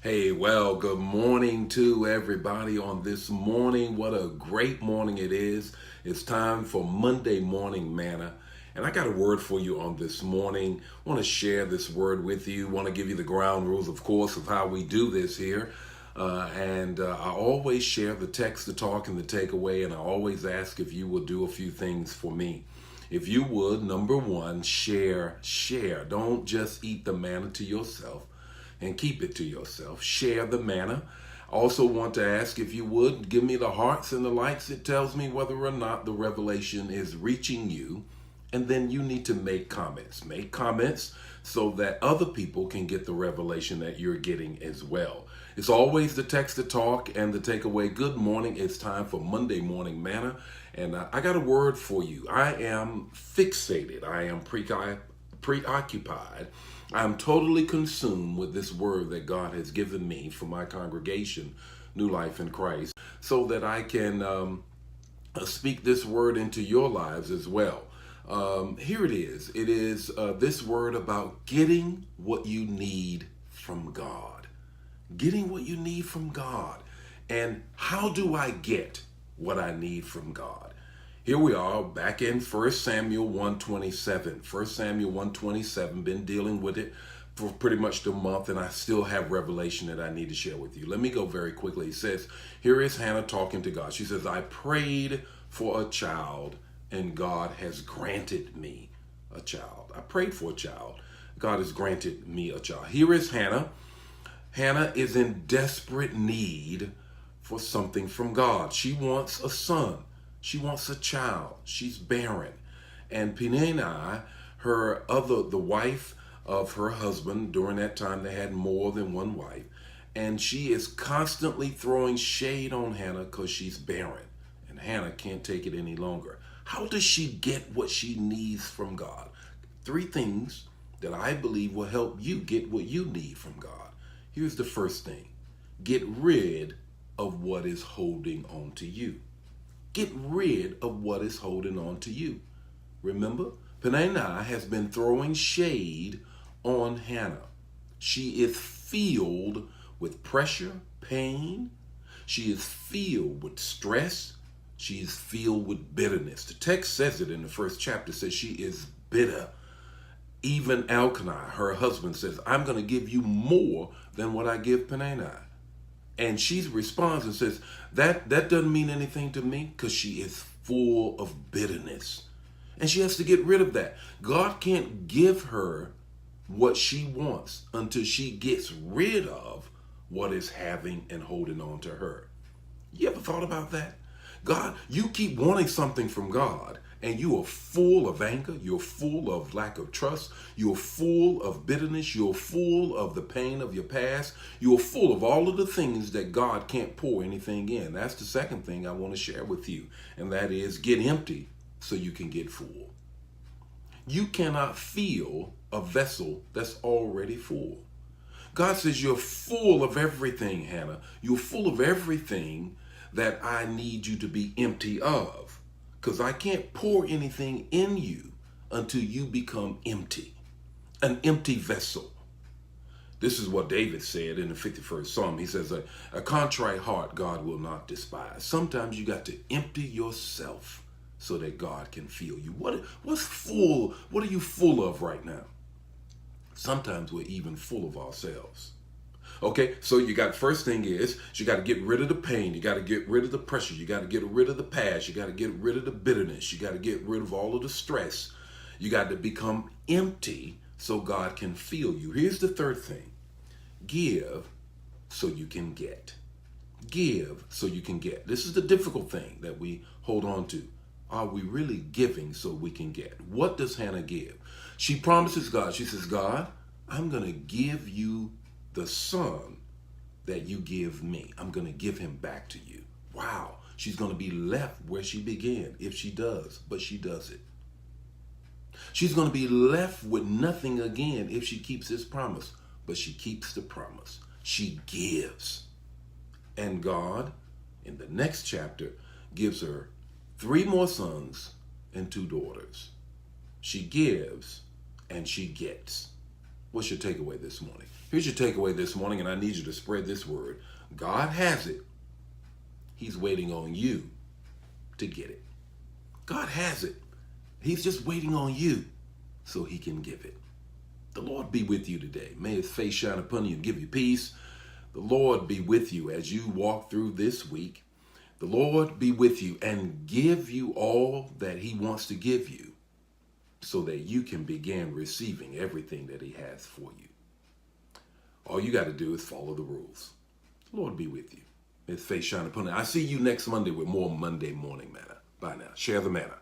Hey, well, good morning to everybody on this morning. What a great morning it is. It's time for Monday Morning Manna. And I got a word for you on this morning. I want to share this word with you. I want to give you the ground rules, of course, of how we do this here. I always share the text, the talk, and the takeaway. And I always ask if you will do a few things for me. If you would, number one, share. Don't just eat the manna to yourself and keep it to yourself. Share the manna. I also want to ask if you would give me the hearts and the likes. It tells me whether or not the revelation is reaching you. And then you need to make comments. Make comments so that other people can get the revelation that you're getting as well. It's always the text, the talk, and the takeaway. Good morning. It's time for Monday Morning Manna. And I got a word for you. I am fixated. I am preoccupied. I'm totally consumed with this word that God has given me for my congregation, New Life in Christ, so that I can speak this word into your lives as well. Here it is. It is this word about getting what you need from God. Getting what you need from God. And how do I get what I need from God? Here we are back in 1 Samuel 1:27. 1 Samuel 1:27, been dealing with it for pretty much the month, and I still have revelation that I need to share with you. Let me go very quickly. It says, here is Hannah talking to God. She says, I prayed for a child, and God has granted me a child. I prayed for a child. God has granted me a child. Here is Hannah. Hannah is in desperate need for something from God. She wants a son. She wants a child. She's barren. And Peninnah, the wife of her husband, during that time they had more than one wife, and she is constantly throwing shade on Hannah because she's barren. And Hannah can't take it any longer. How does she get what she needs from God? Three things that I believe will help you get what you need from God. Here's the first thing. Get rid of what is holding on to you. Get rid of what is holding on to you. Remember, Peninnah has been throwing shade on Hannah. She is filled with pressure, pain. She is filled with stress. She is filled with bitterness. The text says it in the first chapter, says she is bitter. Even Elkanah, her husband, says, I'm going to give you more than what I give Peninnah. And she responds and says, that doesn't mean anything to me, because she is full of bitterness. And she has to get rid of that. God can't give her what she wants until she gets rid of what is having and holding on to her. You ever thought about that? God, you keep wanting something from God, and you are full of anger, you're full of lack of trust, you're full of bitterness, you're full of the pain of your past, you're full of all of the things that God can't pour anything in. That's the second thing I want to share with you, and that is get empty so you can get full. You cannot fill a vessel that's already full. God says you're full of everything, Hannah. You're full of everything that I need you to be empty of. Because I can't pour anything in you until you become empty, an empty vessel. This is what David said in the 51st Psalm. He says, a contrite heart God will not despise. Sometimes you got to empty yourself so that God can fill you. What's full? What are you full of right now? Sometimes we're even full of ourselves. Okay, so you got, first thing is, you got to get rid of the pain. You got to get rid of the pressure. You got to get rid of the past. You got to get rid of the bitterness. You got to get rid of all of the stress. You got to become empty so God can fill you. Here's the third thing. Give so you can get. Give so you can get. This is the difficult thing that we hold on to. Are we really giving so we can get? What does Hannah give? She promises God. She says, God, I'm going to give you the son that you give me. I'm going to give him back to you. Wow. She's going to be left where she began if she does, but she does it. She's going to be left with nothing again if she keeps this promise, but she keeps the promise. She gives. And God, in the next chapter, gives her 3 more sons and 2 daughters. She gives and she gets. What's your takeaway this morning? Here's your takeaway this morning, and I need you to spread this word. God has it. He's waiting on you to get it. God has it. He's just waiting on you so he can give it. The Lord be with you today. May his face shine upon you and give you peace. The Lord be with you as you walk through this week. The Lord be with you and give you all that he wants to give you so that you can begin receiving everything that he has for you. All you got to do is follow the rules. The Lord be with you. His face shine upon you. I see you next Monday with more Monday Morning Manna. Bye now. Share the manna.